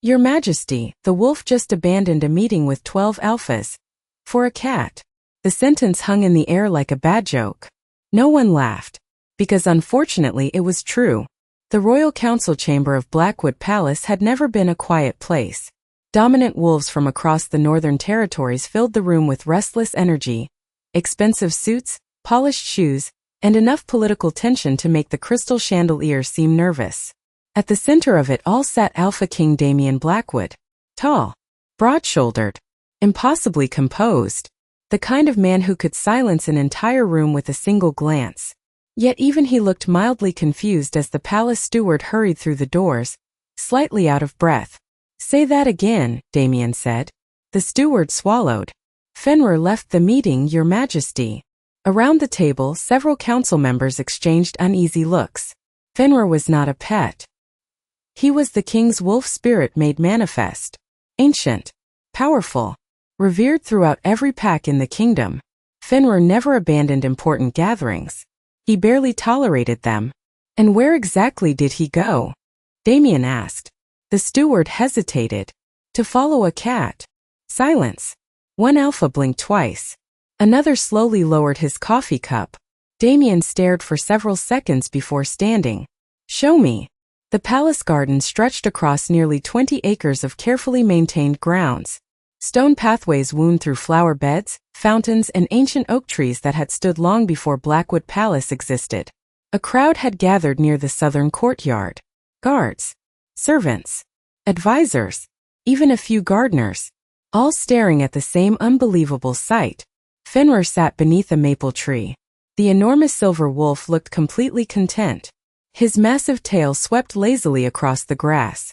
Your Majesty, the wolf just abandoned a meeting with 12 alphas. For a cat. The sentence hung in the air like a bad joke. No one laughed. Because unfortunately it was true. The royal council chamber of Blackwood Palace had never been a quiet place. Dominant wolves from across the northern territories filled the room with restless energy, expensive suits, polished shoes, and enough political tension to make the crystal chandelier seem nervous. At the center of it all sat Alpha King Damien Blackwood. Tall, broad-shouldered, impossibly composed. The kind of man who could silence an entire room with a single glance. Yet even he looked mildly confused as the palace steward hurried through the doors, slightly out of breath. "Say that again," Damien said. The steward swallowed. "Fenrir left the meeting, Your Majesty." Around the table, several council members exchanged uneasy looks. Fenrir was not a pet. He was the king's wolf spirit made manifest. Ancient, powerful, revered throughout every pack in the kingdom. Fenrir never abandoned important gatherings. He barely tolerated them. And where exactly did he go? Damien asked. The steward hesitated. To follow a cat. Silence. One alpha blinked twice. Another slowly lowered his coffee cup. Damien stared for several seconds before standing. "Show me." The palace garden stretched across nearly 20 acres of carefully maintained grounds. Stone pathways wound through flower beds, fountains, and ancient oak trees that had stood long before Blackwood Palace existed. A crowd had gathered near the southern courtyard. Guards, servants, advisors, even a few gardeners, all staring at the same unbelievable sight. Fenrir sat beneath a maple tree. The enormous silver wolf looked completely content. His massive tail swept lazily across the grass.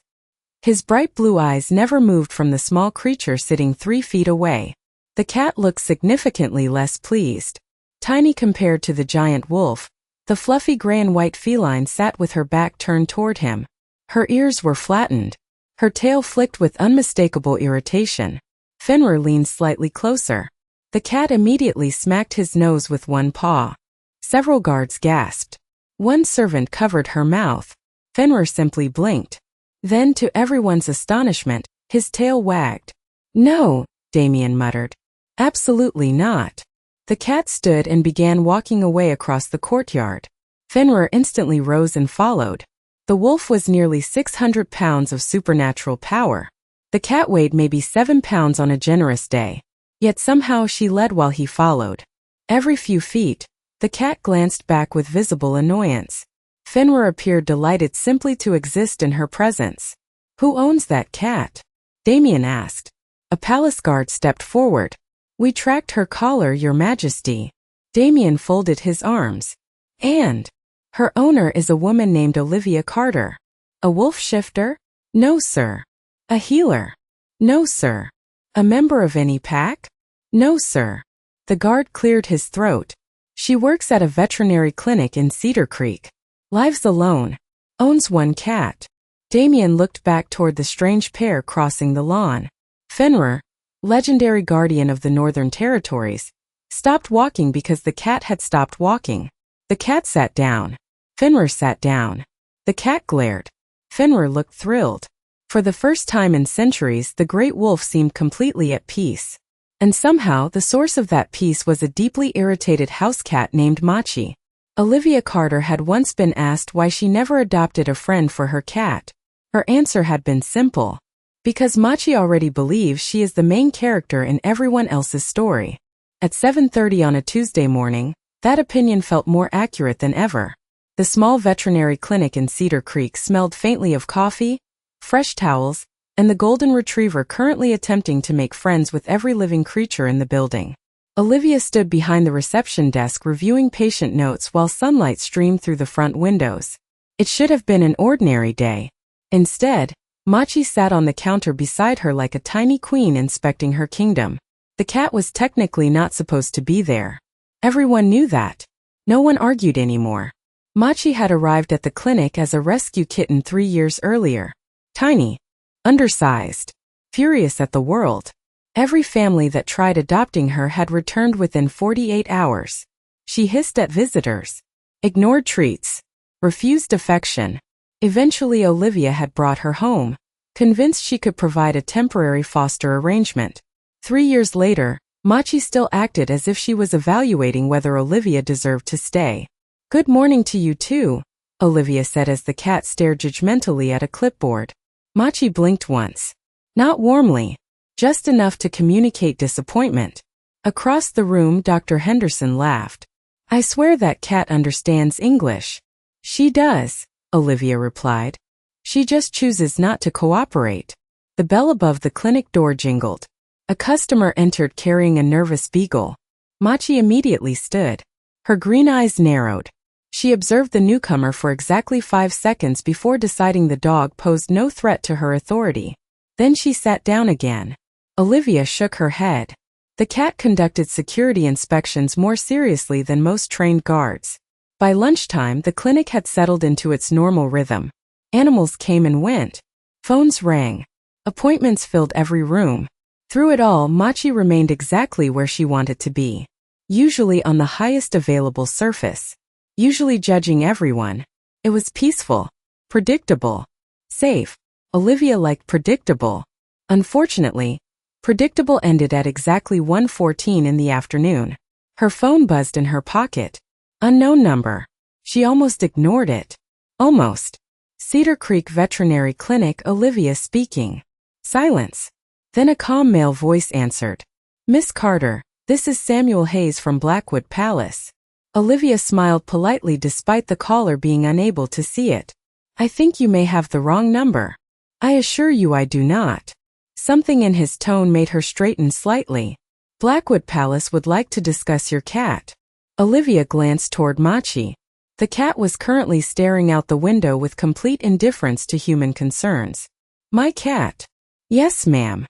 His bright blue eyes never moved from the small creature sitting 3 feet away. The cat looked significantly less pleased. Tiny compared to the giant wolf, the fluffy gray and white feline sat with her back turned toward him. Her ears were flattened. Her tail flicked with unmistakable irritation. Fenrir leaned slightly closer. The cat immediately smacked his nose with one paw. Several guards gasped. One servant covered her mouth. Fenrir simply blinked. Then, to everyone's astonishment, his tail wagged. "No," Damien muttered. "Absolutely not." The cat stood and began walking away across the courtyard. Fenrir instantly rose and followed. The wolf was nearly 600 pounds of supernatural power. The cat weighed maybe 7 pounds on a generous day. Yet somehow she led while he followed. Every few feet, the cat glanced back with visible annoyance. Fenrir appeared delighted simply to exist in her presence. "Who owns that cat?" Damien asked. A palace guard stepped forward. "We tracked her collar, Your Majesty." Damien folded his arms. "And her owner is a woman named Olivia Carter." "A wolf shifter?" "No, sir." "A healer?" "No, sir." "A member of any pack?" "No, sir." The guard cleared his throat. "She works at a veterinary clinic in Cedar Creek. Lives alone. Owns one cat." Damien looked back toward the strange pair crossing the lawn. Fenrir, legendary guardian of the Northern Territories, stopped walking because the cat had stopped walking. The cat sat down. Fenrir sat down. The cat glared. Fenrir looked thrilled. For the first time in centuries, the great wolf seemed completely at peace. And somehow, the source of that peace was a deeply irritated house cat named Machi. Olivia Carter had once been asked why she never adopted a friend for her cat. Her answer had been simple. Because Machi already believes she is the main character in everyone else's story. At 7:30 on a Tuesday morning, that opinion felt more accurate than ever. The small veterinary clinic in Cedar Creek smelled faintly of coffee, fresh towels, and the golden retriever currently attempting to make friends with every living creature in the building. Olivia stood behind the reception desk reviewing patient notes while sunlight streamed through the front windows. It should have been an ordinary day. Instead, Machi sat on the counter beside her like a tiny queen inspecting her kingdom. The cat was technically not supposed to be there. Everyone knew that. No one argued anymore. Machi had arrived at the clinic as a rescue kitten 3 years earlier. Tiny, undersized, furious at the world. Every family that tried adopting her had returned within 48 hours. She hissed at visitors, ignored treats, refused affection. Eventually Olivia had brought her home. convinced she could provide a temporary foster arrangement. 3 years later, Machi still acted as if she was evaluating whether Olivia deserved to stay. "Good morning to you too," Olivia said as the cat stared judgmentally at a clipboard. Machi blinked once. Not warmly, just enough to communicate disappointment. Across the room, Dr. Henderson laughed. "I swear that cat understands English." "She does," Olivia replied. "She just chooses not to cooperate." The bell above the clinic door jingled. A customer entered carrying a nervous beagle. Machi immediately stood. Her green eyes narrowed. She observed the newcomer for exactly 5 seconds before deciding the dog posed no threat to her authority. Then she sat down again. Olivia shook her head. The cat conducted security inspections more seriously than most trained guards. By lunchtime, the clinic had settled into its normal rhythm. Animals came and went. Phones rang. Appointments filled every room. Through it all, Machi remained exactly where she wanted to be. Usually on the highest available surface. Usually judging everyone. It was peaceful. Predictable. Safe. Olivia liked predictable. Unfortunately, predictable ended at exactly 1:14 in the afternoon. Her phone buzzed in her pocket. Unknown number. She almost ignored it. Almost. Cedar Creek Veterinary Clinic, Olivia speaking. Silence. Then a calm male voice answered. "Miss Carter, this is Samuel Hayes from Blackwood Palace." Olivia smiled politely despite the caller being unable to see it. "I think you may have the wrong number." "I assure you I do not." Something in his tone made her straighten slightly. "Blackwood Palace would like to discuss your cat." Olivia glanced toward Machi. The cat was currently staring out the window with complete indifference to human concerns. "My cat?" "Yes, ma'am."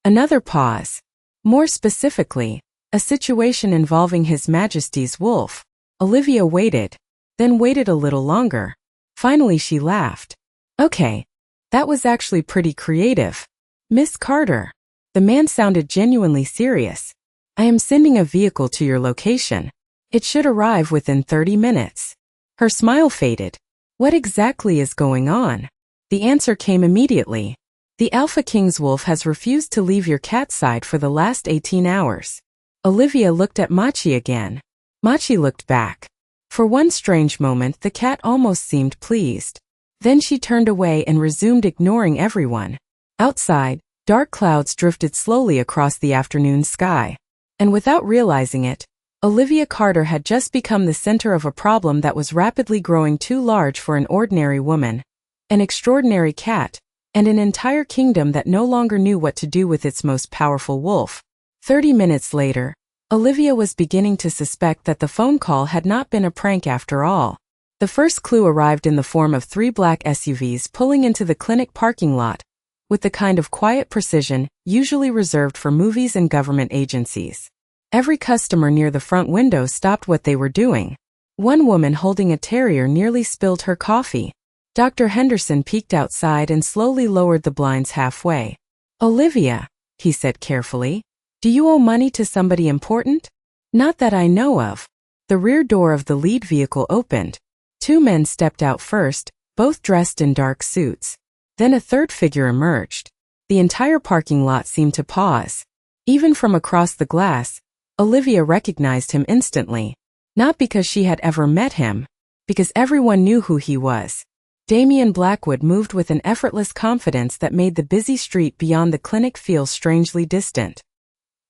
Another pause. More specifically, a situation involving His Majesty's wolf. Olivia waited, then waited a little longer. Finally she laughed. "Okay, that was actually pretty creative. Miss Carter." The man sounded genuinely serious. "I am sending a vehicle to your location. It should arrive within 30 minutes. Her smile faded. "What exactly is going on?" The answer came immediately. "The Alpha King's wolf has refused to leave your cat's side for the last 18 hours. Olivia looked at Machi again. Machi looked back. For one strange moment, the cat almost seemed pleased. Then she turned away and resumed ignoring everyone. Outside, dark clouds drifted slowly across the afternoon sky. And without realizing it, Olivia Carter had just become the center of a problem that was rapidly growing too large for an ordinary woman, an extraordinary cat, and an entire kingdom that no longer knew what to do with its most powerful wolf. 30 minutes later, Olivia was beginning to suspect that the phone call had not been a prank after all. The first clue arrived in the form of 3 black SUVs pulling into the clinic parking lot, with the kind of quiet precision usually reserved for movies and government agencies. Every customer near the front window stopped what they were doing. One woman holding a terrier nearly spilled her coffee. Dr. Henderson peeked outside and slowly lowered the blinds halfway. "Olivia," he said carefully, "do you owe money to somebody important?" "Not that I know of." The rear door of the lead vehicle opened. 2 men stepped out first, both dressed in dark suits. Then a third figure emerged. The entire parking lot seemed to pause. Even from across the glass, Olivia recognized him instantly. Not because she had ever met him, because everyone knew who he was. Damian Blackwood moved with an effortless confidence that made the busy street beyond the clinic feel strangely distant.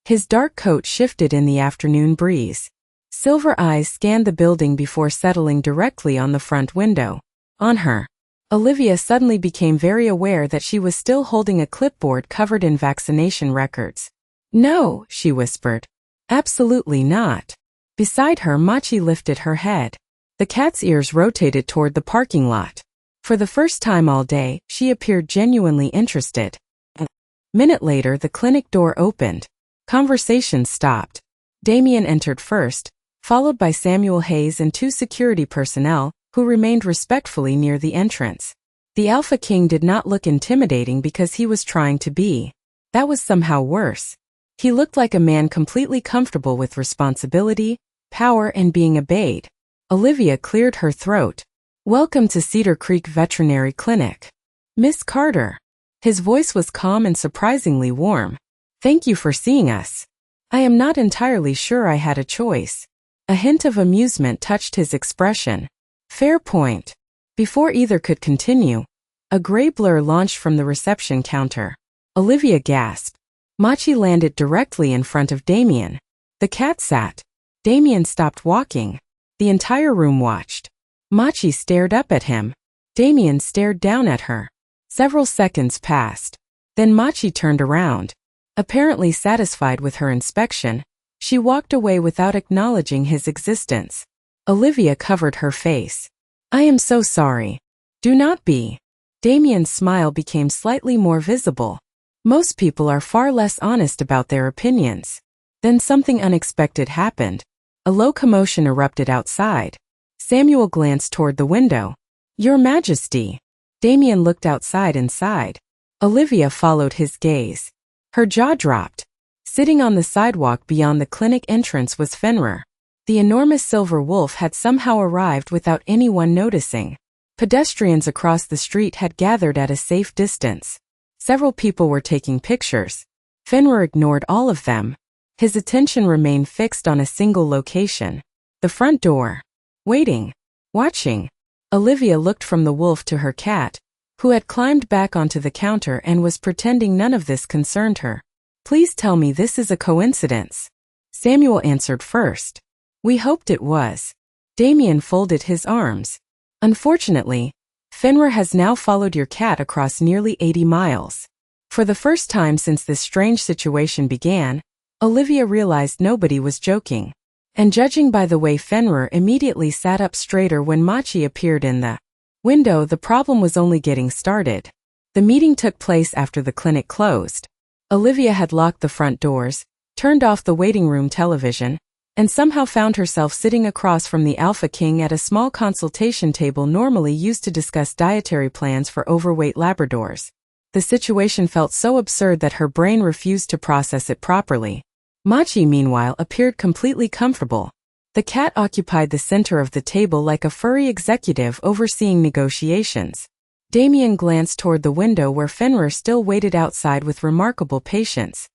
His dark coat shifted in the afternoon breeze. Silver eyes scanned the building before settling directly on the front window. On her. Olivia suddenly became very aware that she was still holding a clipboard covered in vaccination records. "No," she whispered. "Absolutely not." Beside her, Machi lifted her head. The cat's ears rotated toward the parking lot. For the first time all day, she appeared genuinely interested. A minute later, the clinic door opened. Conversation stopped. Damien entered first, followed by Samuel Hayes and 2 security personnel, who remained respectfully near the entrance. The Alpha King did not look intimidating because he was trying to be. That was somehow worse. He looked like a man completely comfortable with responsibility, power, and being obeyed. Olivia cleared her throat. "Welcome to Cedar Creek Veterinary Clinic. Miss Carter." His voice was calm and surprisingly warm. "Thank you for seeing us. I am not entirely sure I had a choice." A hint of amusement touched his expression. "Fair point." Before either could continue, a gray blur launched from the reception counter. Olivia gasped. Machi landed directly in front of Damien. The cat sat. Damien stopped walking. The entire room watched. Machi stared up at him. Damien stared down at her. Several seconds passed. Then Machi turned around. Apparently satisfied with her inspection, she walked away without acknowledging his existence. Olivia covered her face. "I am so sorry." "Do not be." Damien's smile became slightly more visible. Most people are far less honest about their opinions. Then something unexpected happened. A low commotion erupted outside. Samuel glanced toward the window. "Your Majesty." Damien looked outside and sighed. Olivia followed his gaze. Her jaw dropped. Sitting on the sidewalk beyond the clinic entrance was Fenrir. The enormous silver wolf had somehow arrived without anyone noticing. Pedestrians across the street had gathered at a safe distance. Several people were taking pictures. Fenrir ignored all of them. His attention remained fixed on a single location. The front door. Waiting. Watching. Olivia looked from the wolf to her cat, who had climbed back onto the counter and was pretending none of this concerned her. "Please tell me this is a coincidence." Samuel answered first. "We hoped it was." Damien folded his arms. "Unfortunately, Fenrir has now followed your cat across nearly 80 miles. For the first time since this strange situation began, Olivia realized nobody was joking. And judging by the way Fenrir immediately sat up straighter when Machi appeared in the window, the problem was only getting started. The meeting took place after the clinic closed. Olivia had locked the front doors, turned off the waiting room television, and somehow found herself sitting across from the Alpha King at a small consultation table normally used to discuss dietary plans for overweight Labradors. The situation felt so absurd that her brain refused to process it properly. Machi, meanwhile, appeared completely comfortable. The cat occupied the center of the table like a furry executive overseeing negotiations. Damien glanced toward the window where Fenrir still waited outside with remarkable patience.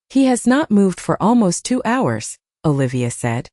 "He has not moved for almost 2 hours, Olivia said.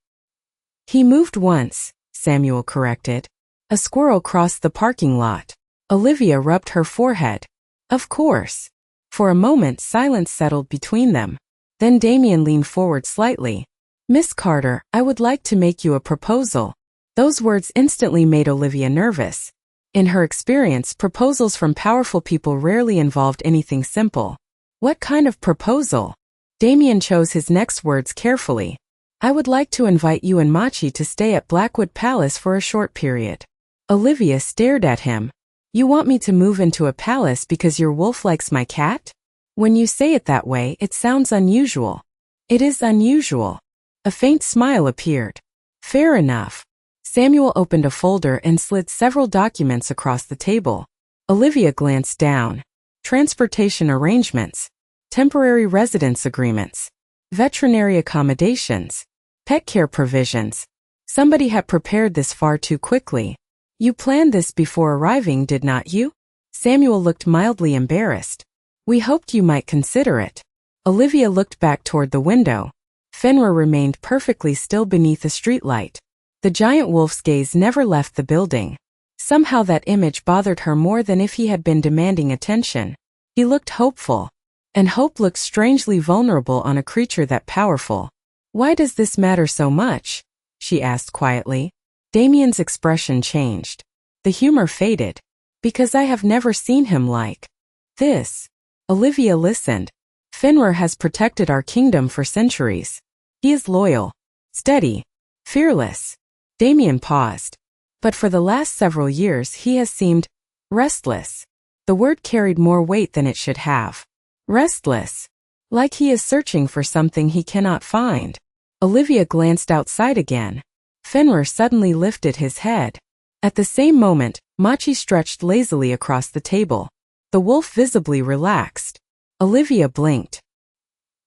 "He moved once," Samuel corrected. "A squirrel crossed the parking lot." Olivia rubbed her forehead. "Of course." For a moment silence settled between them. Then Damien leaned forward slightly. "Miss Carter, I would like to make you a proposal." Those words instantly made Olivia nervous. In her experience, proposals from powerful people rarely involved anything simple. What kind of proposal? Damien chose his next words carefully. "I would like to invite you and Machi to stay at Blackwood Palace for a short period." Olivia stared at him. "You want me to move into a palace because your wolf likes my cat? When you say it that way, it sounds unusual." "It is unusual." A faint smile appeared. "Fair enough." Samuel opened a folder and slid several documents across the table. Olivia glanced down. Transportation arrangements. Temporary residence agreements. Veterinary accommodations. Pet care provisions. Somebody had prepared this far too quickly. "You planned this before arriving, did not you?" Samuel looked mildly embarrassed. "We hoped you might consider it." Olivia looked back toward the window. Fenrir remained perfectly still beneath a streetlight. The giant wolf's gaze never left the building. Somehow that image bothered her more than if he had been demanding attention. He looked hopeful. And hope looked strangely vulnerable on a creature that powerful. "Why does this matter so much?" she asked quietly. Damien's expression changed. The humor faded. "Because I have never seen him like this." Olivia listened. "Fenrir has protected our kingdom for centuries. He is loyal, steady, fearless." Damien paused. "But for the last several years he has seemed restless." The word carried more weight than it should have. Restless. Like he is searching for something he cannot find. Olivia glanced outside again. Fenrir suddenly lifted his head. At the same moment, Machi stretched lazily across the table. The wolf visibly relaxed. Olivia blinked.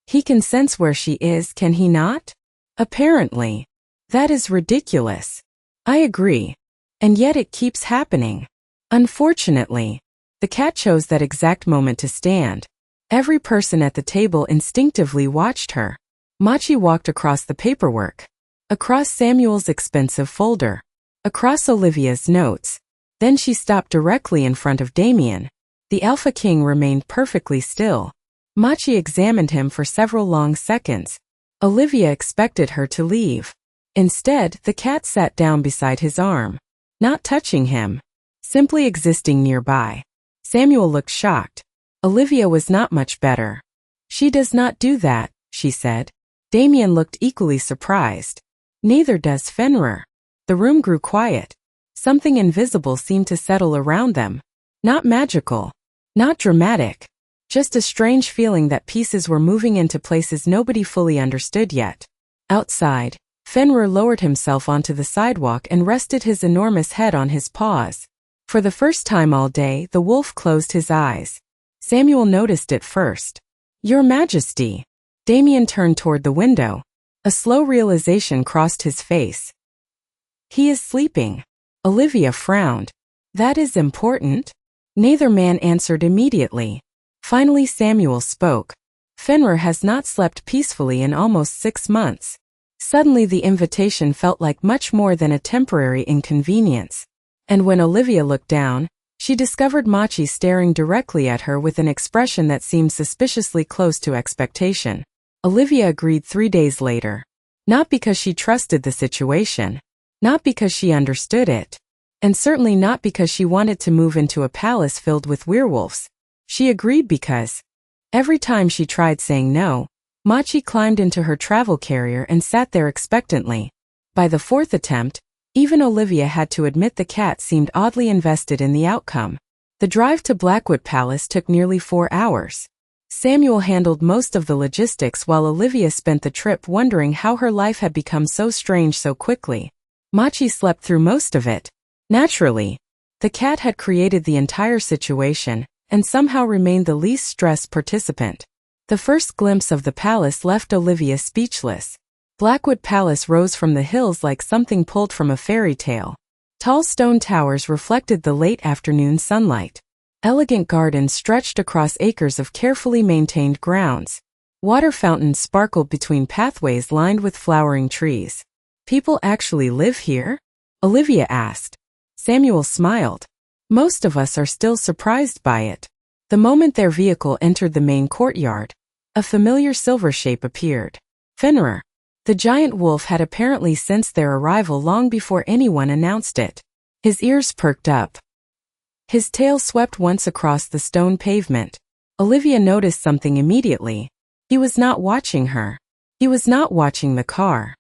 "He can sense where she is, can he not?" "Apparently." "That is ridiculous." "I agree. And yet it keeps happening. Unfortunately." The cat chose that exact moment to stand. Every person at the table instinctively watched her. Machi walked across the paperwork, across Samuel's expensive folder, across Olivia's notes. Then she stopped directly in front of Damien. The Alpha King remained perfectly still. Machi examined him for several long seconds. Olivia expected her to leave. Instead, the cat sat down beside his arm, not touching him, simply existing nearby. Samuel looked shocked. Olivia was not much better. "She does not do that," she said. Damien looked equally surprised. "Neither does Fenrir." The room grew quiet. Something invisible seemed to settle around them. Not magical, not dramatic, just a strange feeling that pieces were moving into places nobody fully understood yet. Outside, Fenrir lowered himself onto the sidewalk and rested his enormous head on his paws. For the first time all day, the wolf closed his eyes. Samuel noticed it first. "Your Majesty." Damien turned toward the window. A slow realization crossed his face. "He is sleeping." Olivia frowned. "That is important." Neither man answered immediately. Finally Samuel spoke. "Fenrir has not slept peacefully in almost 6 months." Suddenly the invitation felt like much more than a temporary inconvenience. And when Olivia looked down, she discovered Machi staring directly at her with an expression that seemed suspiciously close to expectation. Olivia agreed 3 days later. Not because she trusted the situation. Not because she understood it. And certainly not because she wanted to move into a palace filled with werewolves. She agreed because every time she tried saying no, Machi climbed into her travel carrier and sat there expectantly. By the 4th attempt, even Olivia had to admit the cat seemed oddly invested in the outcome. The drive to Blackwood Palace took nearly 4 hours. Samuel handled most of the logistics while Olivia spent the trip wondering how her life had become so strange so quickly. Machi slept through most of it. Naturally, the cat had created the entire situation and somehow remained the least stressed participant. The first glimpse of the palace left Olivia speechless. Blackwood Palace rose from the hills like something pulled from a fairy tale. Tall stone towers reflected the late afternoon sunlight. Elegant gardens stretched across acres of carefully maintained grounds. Water fountains sparkled between pathways lined with flowering trees. "People actually live here?" Olivia asked. Samuel smiled. "Most of us are still surprised by it." The moment their vehicle entered the main courtyard, a familiar silver shape appeared. Fenrir. The giant wolf had apparently sensed their arrival long before anyone announced it. His ears perked up. His tail swept once across the stone pavement. Olivia noticed something immediately. He was not watching her. He was not watching the car.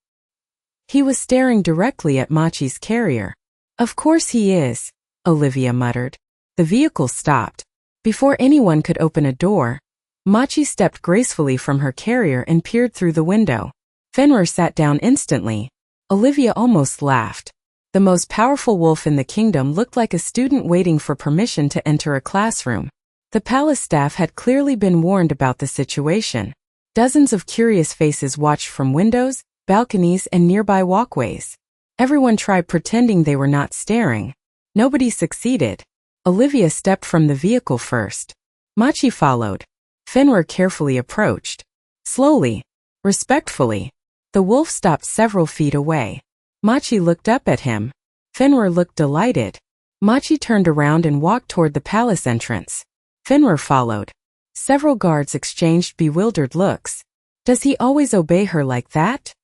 He was staring directly at Machi's carrier. "Of course he is," Olivia muttered. The vehicle stopped. Before anyone could open a door, Machi stepped gracefully from her carrier and peered through the window. Fenrir sat down instantly. Olivia almost laughed. The most powerful wolf in the kingdom looked like a student waiting for permission to enter a classroom. The palace staff had clearly been warned about the situation. Dozens of curious faces watched from windows, balconies, and nearby walkways. Everyone tried pretending they were not staring. Nobody succeeded. Olivia stepped from the vehicle first. Machi followed. Fenrir carefully approached. Slowly, respectfully. The wolf stopped several feet away. Machi looked up at him. Fenrir looked delighted. Machi turned around and walked toward the palace entrance. Fenrir followed. Several guards exchanged bewildered looks. "Does he always obey her like that?"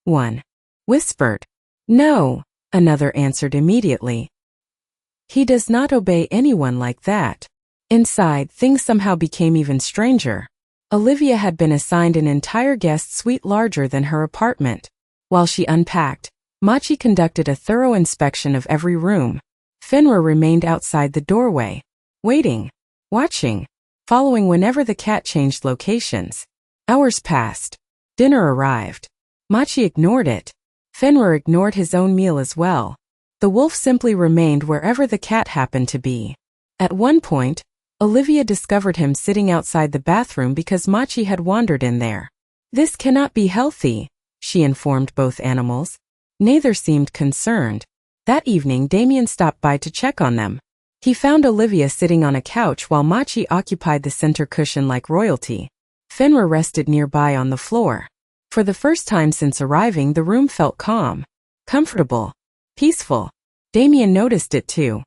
One whispered. "No," another answered immediately. "He does not obey anyone like that." Inside, things somehow became even stranger. Olivia had been assigned an entire guest suite larger than her apartment. While she unpacked, Machi conducted a thorough inspection of every room. Fenrir remained outside the doorway, waiting, watching, following whenever the cat changed locations. Hours passed. Dinner arrived. Machi ignored it. Fenrir ignored his own meal as well. The wolf simply remained wherever the cat happened to be. At one point, Olivia discovered him sitting outside the bathroom because Machi had wandered in there. "This cannot be healthy," she informed both animals. Neither seemed concerned. That evening Damien stopped by to check on them. He found Olivia sitting on a couch while Machi occupied the center cushion like royalty. Fenrir rested nearby on the floor. For the first time since arriving, the room felt calm, comfortable, peaceful. Damien noticed it too.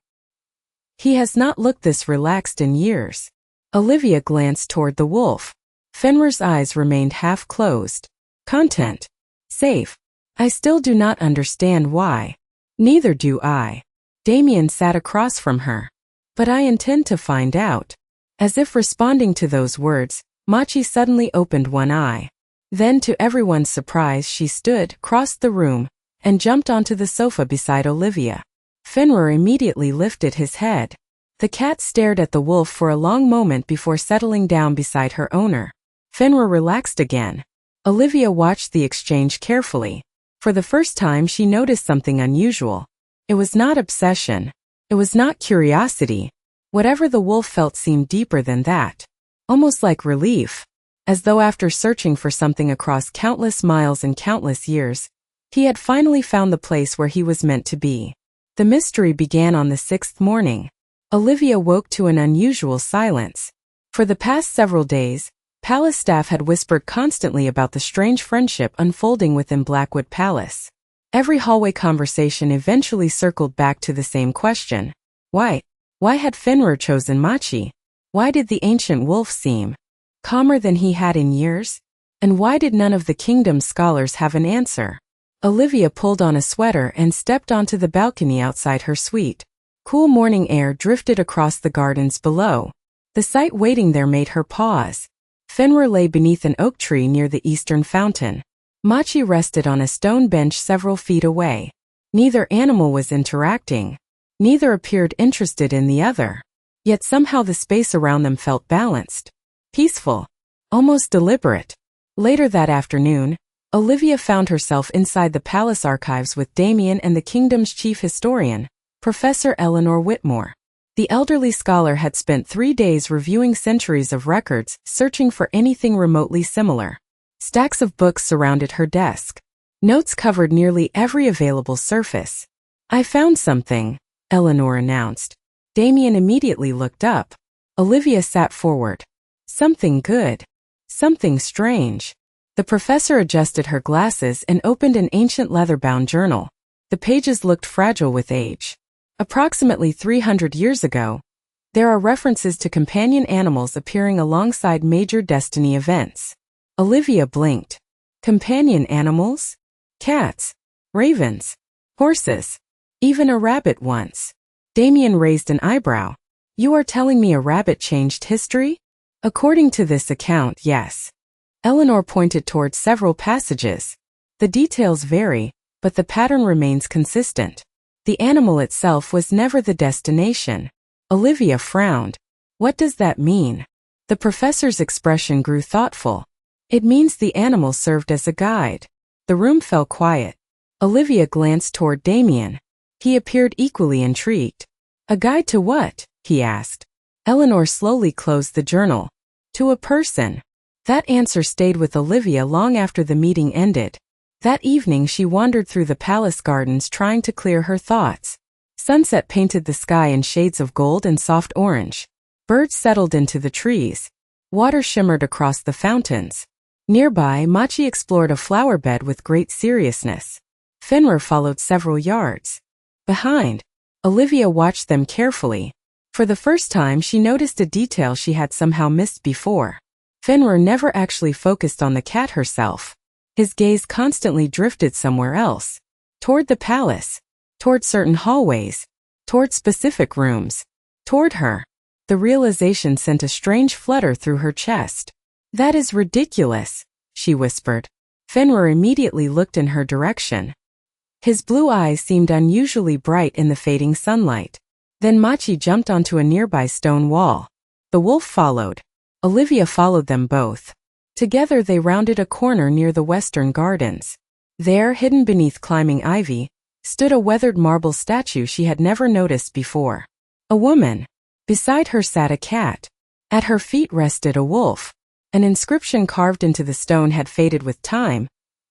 He has not looked this relaxed in years. Olivia glanced toward the wolf. Fenrir's eyes remained half closed. Content. Safe. I still do not understand why. Neither do I. Damien sat across from her. But I intend to find out. As if responding to those words, Machi suddenly opened one eye. Then to everyone's surprise she stood, crossed the room, and jumped onto the sofa beside Olivia. Fenrir immediately lifted his head. The cat stared at the wolf for a long moment before settling down beside her owner. Fenrir relaxed again. Olivia watched the exchange carefully. For the first time she noticed something unusual. It was not obsession. It was not curiosity. Whatever the wolf felt seemed deeper than that. Almost like relief. As though after searching for something across countless miles and countless years, he had finally found the place where he was meant to be. The mystery began on the 6th morning. Olivia woke to an unusual silence. For the past several days, Palace staff had whispered constantly about the strange friendship unfolding within Blackwood Palace. Every hallway conversation eventually circled back to the same question. Why? Why had Fenrir chosen Machi? Why did the ancient wolf seem calmer than he had in years? And why did none of the kingdom's scholars have an answer? Olivia pulled on a sweater and stepped onto the balcony outside her suite. Cool morning air drifted across the gardens below. The sight waiting there made her pause. Fenrir lay beneath an oak tree near the eastern fountain. Machi rested on a stone bench several feet away. Neither animal was interacting. Neither appeared interested in the other. Yet somehow the space around them felt balanced, peaceful, almost deliberate. Later that afternoon, Olivia found herself inside the palace archives with Damien and the kingdom's chief historian, Professor Eleanor Whitmore. The elderly scholar had spent 3 days reviewing centuries of records, searching for anything remotely similar. Stacks of books surrounded her desk. Notes covered nearly every available surface. I found something, Eleanor announced. Damien immediately looked up. Olivia sat forward. Something good. Something strange. The professor adjusted her glasses and opened an ancient leather-bound journal. The pages looked fragile with age. Approximately 300 years ago, there are references to companion animals appearing alongside major destiny events. Olivia blinked. Companion animals? Cats, ravens, horses, even a rabbit once. Damien raised an eyebrow. You are telling me a rabbit changed history? According to this account, yes. Eleanor pointed towards several passages. The details vary, but the pattern remains consistent. The animal itself was never the destination. Olivia frowned. What does that mean? The professor's expression grew thoughtful. It means the animal served as a guide. The room fell quiet. Olivia glanced toward Damien. He appeared equally intrigued. A guide to what? He asked. Eleanor slowly closed the journal. To a person. That answer stayed with Olivia long after the meeting ended. That evening she wandered through the palace gardens trying to clear her thoughts. Sunset painted the sky in shades of gold and soft orange. Birds settled into the trees. Water shimmered across the fountains. Nearby, Machi explored a flower bed with great seriousness. Fenrir followed several yards. Behind, Olivia watched them carefully. For the first time she noticed a detail she had somehow missed before. Fenrir never actually focused on the cat herself. His gaze constantly drifted somewhere else. Toward the palace. Toward certain hallways. Toward specific rooms. Toward her. The realization sent a strange flutter through her chest. That is ridiculous, she whispered. Fenrir immediately looked in her direction. His blue eyes seemed unusually bright in the fading sunlight. Then Machi jumped onto a nearby stone wall. The wolf followed. Olivia followed them both. Together they rounded a corner near the western gardens. There, hidden beneath climbing ivy, stood a weathered marble statue she had never noticed before. A woman. Beside her sat a cat. At her feet rested a wolf. An inscription carved into the stone had faded with time,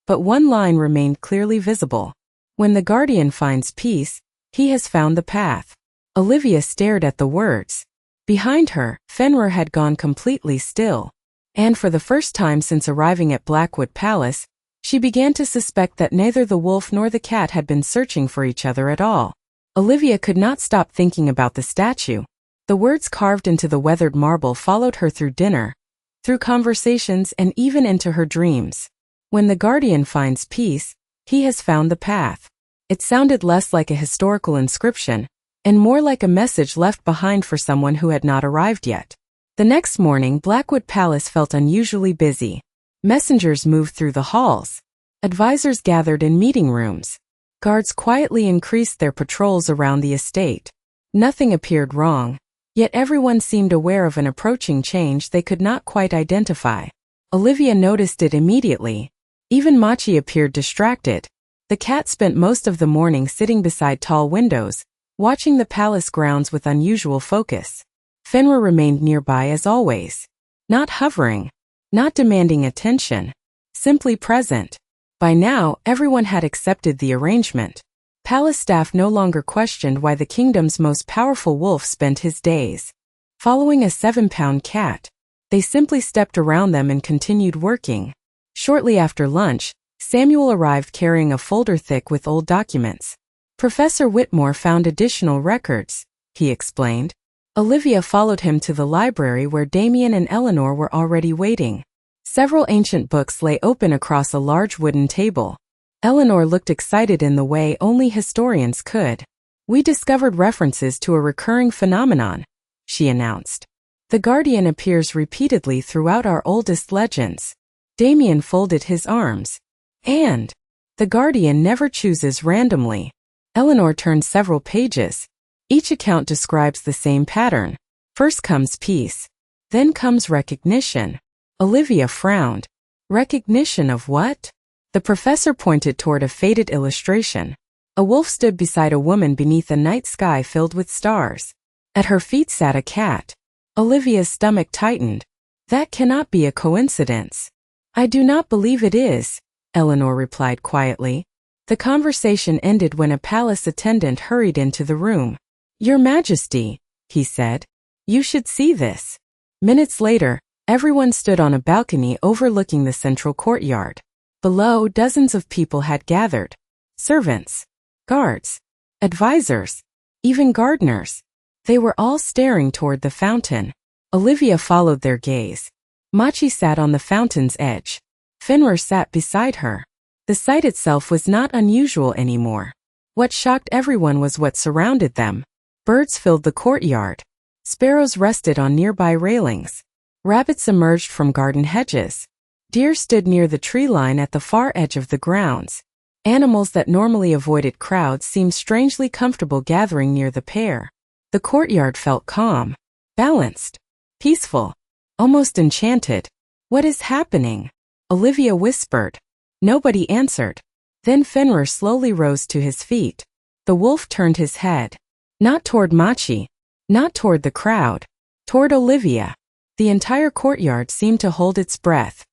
but one line remained clearly visible. When the guardian finds peace, he has found the path. Olivia stared at the words. Behind her, Fenrir had gone completely still. And for the first time since arriving at Blackwood Palace, she began to suspect that neither the wolf nor the cat had been searching for each other at all. Olivia could not stop thinking about the statue. The words carved into the weathered marble followed her through dinner, through conversations, and even into her dreams. When the guardian finds peace, he has found the path. It sounded less like a historical inscription, and more like a message left behind for someone who had not arrived yet. The next morning, Blackwood Palace felt unusually busy. Messengers moved through the halls. Advisors gathered in meeting rooms. Guards quietly increased their patrols around the estate. Nothing appeared wrong, yet everyone seemed aware of an approaching change they could not quite identify. Olivia noticed it immediately. Even Machi appeared distracted. The cat spent most of the morning sitting beside tall windows, watching the palace grounds with unusual focus. Fenrir remained nearby as always. Not hovering. Not demanding attention. Simply present. By now, everyone had accepted the arrangement. Palace staff no longer questioned why the kingdom's most powerful wolf spent his days following a 7-pound cat. They simply stepped around them and continued working. Shortly after lunch, Samuel arrived carrying a folder thick with old documents. Professor Whitmore found additional records, he explained. Olivia followed him to the library where Damien and Eleanor were already waiting. Several ancient books lay open across a large wooden table. Eleanor looked excited in the way only historians could. We discovered references to a recurring phenomenon, she announced. The guardian appears repeatedly throughout our oldest legends. Damien folded his arms. And the guardian never chooses randomly. Eleanor turned several pages. Each account describes the same pattern. First comes peace. Then comes recognition. Olivia frowned. Recognition of what? The professor pointed toward a faded illustration. A wolf stood beside a woman beneath a night sky filled with stars. At her feet sat a cat. Olivia's stomach tightened. That cannot be a coincidence. I do not believe it is, Eleanor replied quietly. The conversation ended when a palace attendant hurried into the room. Your Majesty, he said. You should see this. Minutes later, everyone stood on a balcony overlooking the central courtyard. Below, dozens of people had gathered. Servants, guards, advisors, even gardeners. They were all staring toward the fountain. Olivia followed their gaze. Machi sat on the fountain's edge. Fenrir sat beside her. The sight itself was not unusual anymore. What shocked everyone was what surrounded them. Birds filled the courtyard. Sparrows rested on nearby railings. Rabbits emerged from garden hedges. Deer stood near the tree line at the far edge of the grounds. Animals that normally avoided crowds seemed strangely comfortable gathering near the pair. The courtyard felt calm, balanced, peaceful, almost enchanted. What is happening? Olivia whispered. Nobody answered. Then Fenrir slowly rose to his feet. The wolf turned his head. Not toward Machi, not toward the crowd, toward Olivia. The entire courtyard seemed to hold its breath.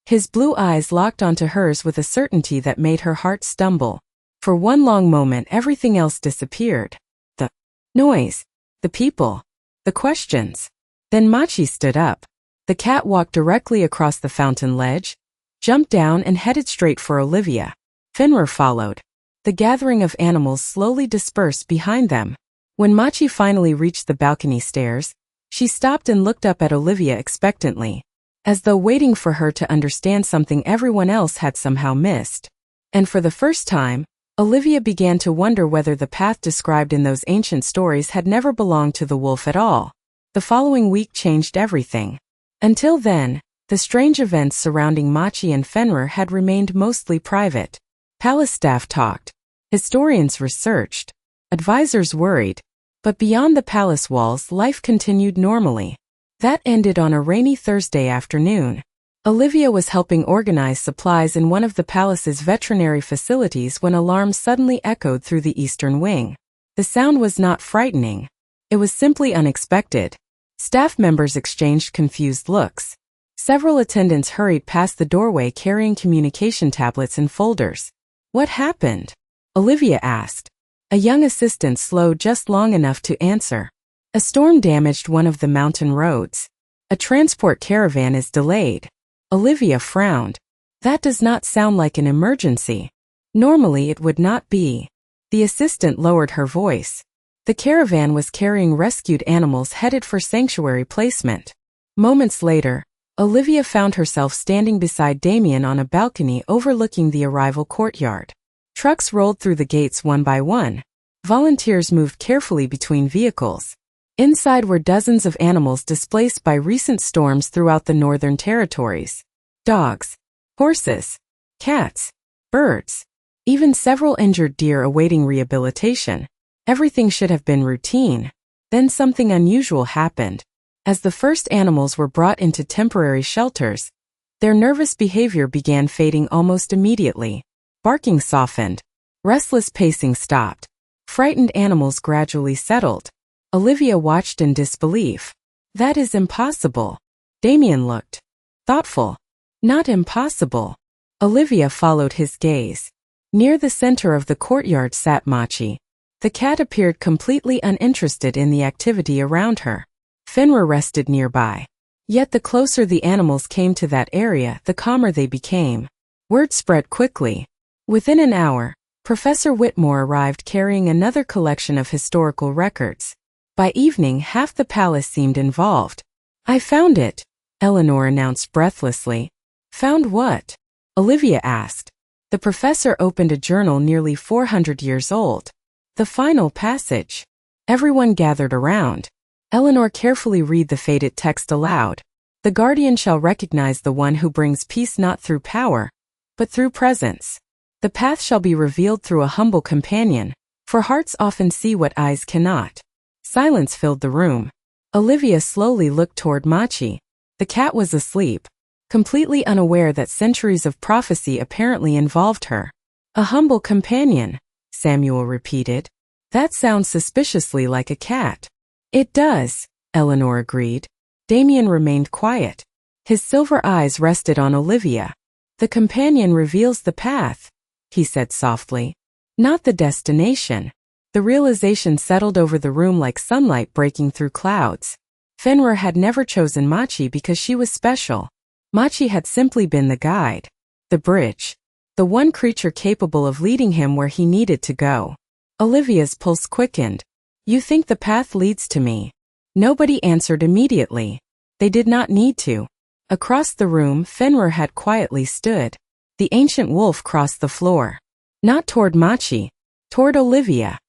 His blue eyes locked onto hers with a certainty that made her heart stumble. For one long moment everything else disappeared. The noise, the people, the questions. Then Machi stood up. The cat walked directly across the fountain ledge, jumped down and headed straight for Olivia. Fenrir followed. The gathering of animals slowly dispersed behind them. When Machi finally reached the balcony stairs, she stopped and looked up at Olivia expectantly, as though waiting for her to understand something everyone else had somehow missed. And for the first time, Olivia began to wonder whether the path described in those ancient stories had never belonged to the wolf at all. The following week changed everything. Until then, the strange events surrounding Machi and Fenrir had remained mostly private. Palace staff talked. Historians researched. Advisors worried. But beyond the palace walls, life continued normally. That ended on a rainy Thursday afternoon. Olivia was helping organize supplies in one of the palace's veterinary facilities when alarms suddenly echoed through the eastern wing. The sound was not frightening. It was simply unexpected. Staff members exchanged confused looks. Several attendants hurried past the doorway carrying communication tablets and folders. What happened? Olivia asked. A young assistant slowed just long enough to answer. A storm damaged one of the mountain roads. A transport caravan is delayed. Olivia frowned. That does not sound like an emergency. Normally it would not be. The assistant lowered her voice. The caravan was carrying rescued animals headed for sanctuary placement. Moments later, Olivia found herself standing beside Damien on a balcony overlooking the arrival courtyard. Trucks rolled through the gates one by one. Volunteers moved carefully between vehicles. Inside were dozens of animals displaced by recent storms throughout the Northern Territories. Dogs, horses, cats, birds, even several injured deer awaiting rehabilitation. Everything should have been routine. Then something unusual happened. As the first animals were brought into temporary shelters, their nervous behavior began fading almost immediately. Barking softened. Restless pacing stopped. Frightened animals gradually settled. Olivia watched in disbelief. That is impossible. Damien looked thoughtful. Not impossible. Olivia followed his gaze. Near the center of the courtyard sat Machi. The cat appeared completely uninterested in the activity around her. Fenrir rested nearby. Yet the closer the animals came to that area, the calmer they became. Word spread quickly. Within an hour, Professor Whitmore arrived carrying another collection of historical records. By evening, half the palace seemed involved. I found it, Eleanor announced breathlessly. Found what? Olivia asked. The professor opened a journal nearly 400 years old. The final passage. Everyone gathered around. Eleanor carefully read the faded text aloud. The guardian shall recognize the one who brings peace not through power, but through presence. The path shall be revealed through a humble companion, for hearts often see what eyes cannot. Silence filled the room. Olivia slowly looked toward Machi. The cat was asleep, completely unaware that centuries of prophecy apparently involved her. A humble companion, Samuel repeated. That sounds suspiciously like a cat. It does, Eleanor agreed. Damien remained quiet. His silver eyes rested on Olivia. The companion reveals the path, he said softly. Not the destination. The realization settled over the room like sunlight breaking through clouds. Fenrir had never chosen Machi because she was special. Machi had simply been the guide. The bridge. The one creature capable of leading him where he needed to go. Olivia's pulse quickened. You think the path leads to me? Nobody answered immediately. They did not need to. Across the room, Fenrir had quietly stood. The ancient wolf crossed the floor. Not toward Machi, toward Olivia.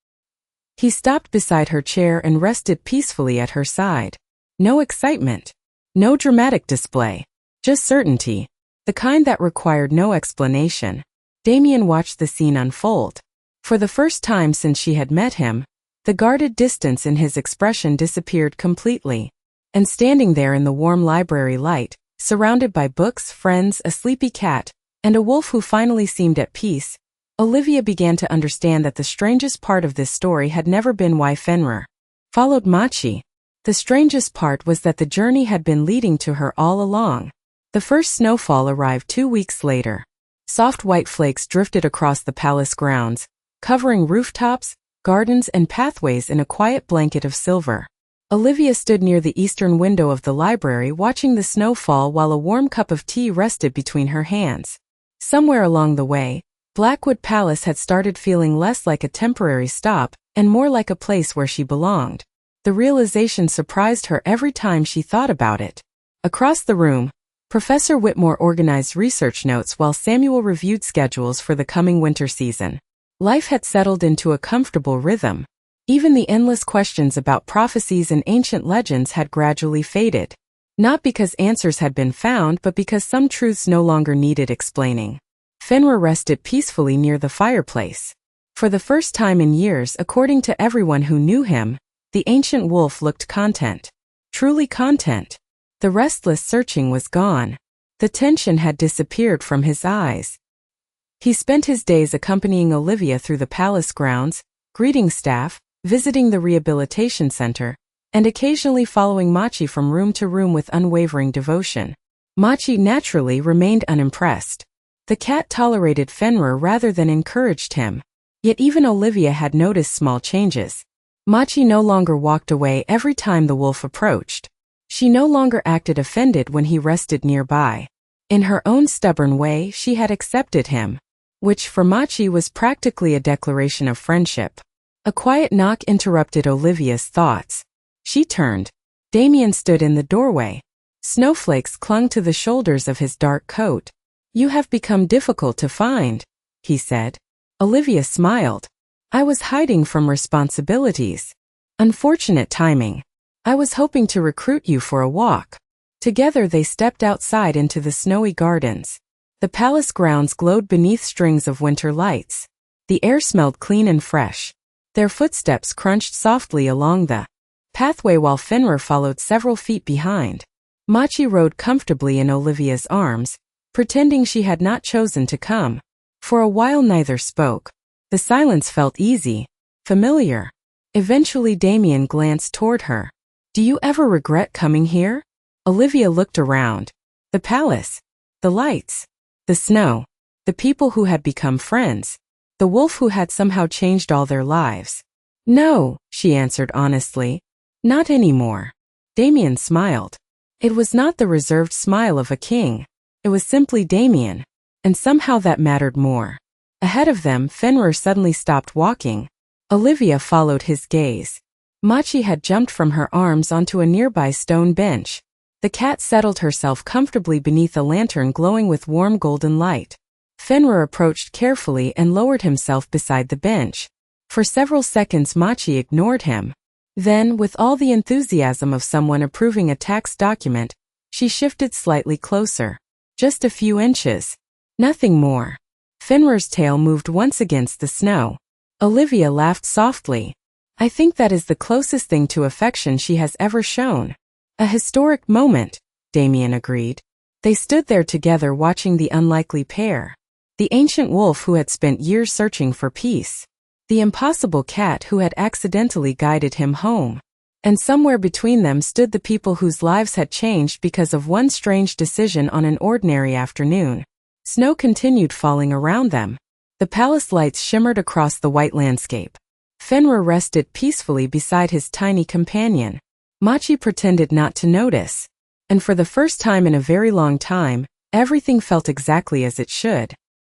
He stopped beside her chair and rested peacefully at her side. No excitement. No dramatic display. Just certainty. The kind that required no explanation. Damien watched the scene unfold. For the first time since she had met him, the guarded distance in his expression disappeared completely. And standing there in the warm library light, surrounded by books, friends, a sleepy cat, and a wolf who finally seemed at peace, Olivia began to understand that the strangest part of this story had never been why Fenrir followed Machi. The strangest part was that the journey had been leading to her all along. The first snowfall arrived 2 weeks later. Soft white flakes drifted across the palace grounds, covering rooftops, gardens, and pathways in a quiet blanket of silver. Olivia stood near the eastern window of the library watching the snow fall while a warm cup of tea rested between her hands. Somewhere along the way, Blackwood Palace had started feeling less like a temporary stop and more like a place where she belonged. The realization surprised her every time she thought about it. Across the room, Professor Whitmore organized research notes while Samuel reviewed schedules for the coming winter season. Life had settled into a comfortable rhythm. Even the endless questions about prophecies and ancient legends had gradually faded. Not because answers had been found, but because some truths no longer needed explaining. Fenrir rested peacefully near the fireplace. For the first time in years, according to everyone who knew him, the ancient wolf looked content. Truly content. The restless searching was gone. The tension had disappeared from his eyes. He spent his days accompanying Olivia through the palace grounds, greeting staff, visiting the rehabilitation center, and occasionally following Machi from room to room with unwavering devotion. Machi naturally remained unimpressed. The cat tolerated Fenrir rather than encouraged him. Yet even Olivia had noticed small changes. Machi no longer walked away every time the wolf approached. She no longer acted offended when he rested nearby. In her own stubborn way, she had accepted him, which for Machi was practically a declaration of friendship. A quiet knock interrupted Olivia's thoughts. She turned. Damien stood in the doorway. Snowflakes clung to the shoulders of his dark coat. "You have become difficult to find," he said. Olivia smiled. "I was hiding from responsibilities. Unfortunate timing. I was hoping to recruit you for a walk." Together they stepped outside into the snowy gardens. The palace grounds glowed beneath strings of winter lights. The air smelled clean and fresh. Their footsteps crunched softly along the pathway while Fenrir followed several feet behind. Machi rode comfortably in Olivia's arms, pretending she had not chosen to come. For a while neither spoke. The silence felt easy, familiar. Eventually Damien glanced toward her. "Do you ever regret coming here?" Olivia looked around. The palace, the lights, the snow, the people who had become friends, the wolf who had somehow changed all their lives. "No," she answered honestly. "Not anymore." Damien smiled. It was not the reserved smile of a king. It was simply Damien, and somehow that mattered more. Ahead of them, Fenrir suddenly stopped walking. Olivia followed his gaze. Machi had jumped from her arms onto a nearby stone bench. The cat settled herself comfortably beneath a lantern glowing with warm golden light. Fenrir approached carefully and lowered himself beside the bench. For several seconds Machi ignored him. Then, with all the enthusiasm of someone approving a tax document, she shifted slightly closer. Just a few inches. Nothing more. Fenrir's tail moved once against the snow. Olivia laughed softly. "I think that is the closest thing to affection she has ever shown." "A historic moment," Damien agreed. They stood there together watching the unlikely pair. The ancient wolf who had spent years searching for peace. The impossible cat who had accidentally guided him home. And somewhere between them stood the people whose lives had changed because of one strange decision on an ordinary afternoon. Snow continued falling around them. The palace lights shimmered across the white landscape. Fenrir rested peacefully beside his tiny companion. Machi pretended not to notice. And for the first time in a very long time, everything felt exactly as it should.